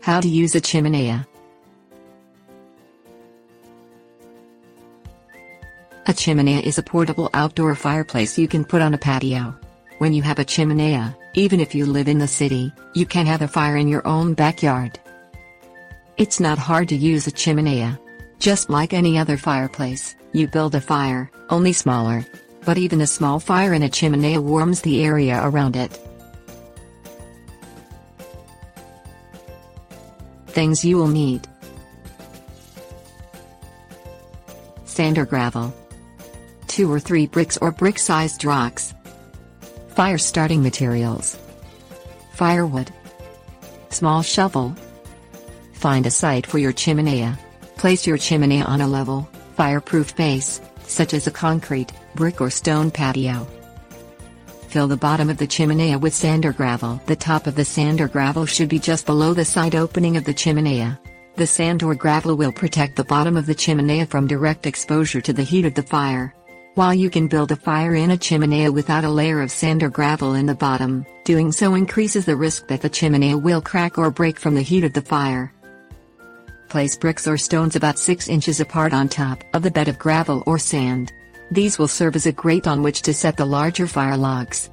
How to use a chimenea. A chimenea is a portable outdoor fireplace you can put on a patio. When you have a chimenea, even if you live in the city, you can have a fire in your own backyard. It's not hard to use a chimenea. Just like any other fireplace, you build a fire, only smaller. But even a small fire in a chimenea warms the area around it. Things you will need: sand or gravel, 2 or 3 bricks or brick-sized rocks, fire starting materials, firewood, small shovel. Find a site for your chimenea. Place your chimenea on a level, fireproof base, such as a concrete, brick or stone patio. Fill the bottom of the chimenea with sand or gravel. The top of the sand or gravel should be just below the side opening of the chimenea. The sand or gravel will protect the bottom of the chimenea from direct exposure to the heat of the fire. While you can build a fire in a chimenea without a layer of sand or gravel in the bottom, doing so increases the risk that the chimenea will crack or break from the heat of the fire. Place bricks or stones about 6 inches apart on top of the bed of gravel or sand. These will serve as a grate on which to set the larger fire logs.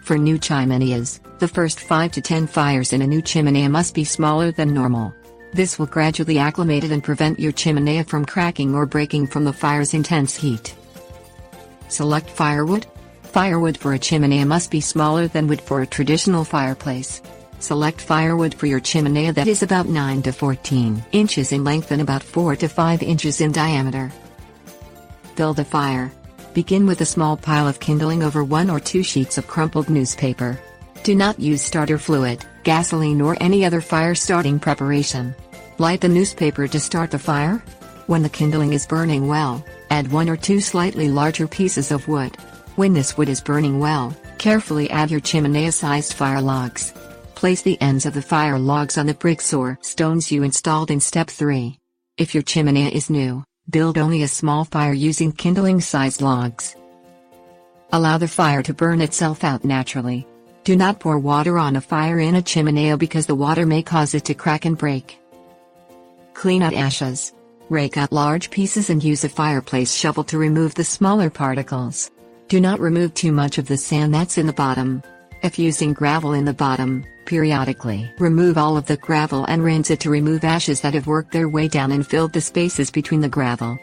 For new chimeneas, the first 5 to 10 fires in a new chimenea must be smaller than normal. This will gradually acclimate it and prevent your chimenea from cracking or breaking from the fire's intense heat. Select firewood. Firewood for a chimenea must be smaller than wood for a traditional fireplace. Select firewood for your chimenea that is about 9 to 14 inches in length and about 4 to 5 inches in diameter. Build a fire. Begin with a small pile of kindling over 1 or 2 sheets of crumpled newspaper. Do not use starter fluid, gasoline or any other fire-starting preparation. Light the newspaper to start the fire. When the kindling is burning well, add 1 or 2 slightly larger pieces of wood. When this wood is burning well, carefully add your chimenea-sized fire logs. Place the ends of the fire logs on the bricks or stones you installed in step 3. If your chimenea is new, build only a small fire using kindling-sized logs. Allow the fire to burn itself out naturally. Do not pour water on a fire in a chimenea because the water may cause it to crack and break. Clean out ashes. Rake out large pieces and use a fireplace shovel to remove the smaller particles. Do not remove too much of the sand that's in the bottom. If using gravel in the bottom, periodically remove all of the gravel and rinse it to remove ashes that have worked their way down and filled the spaces between the gravel.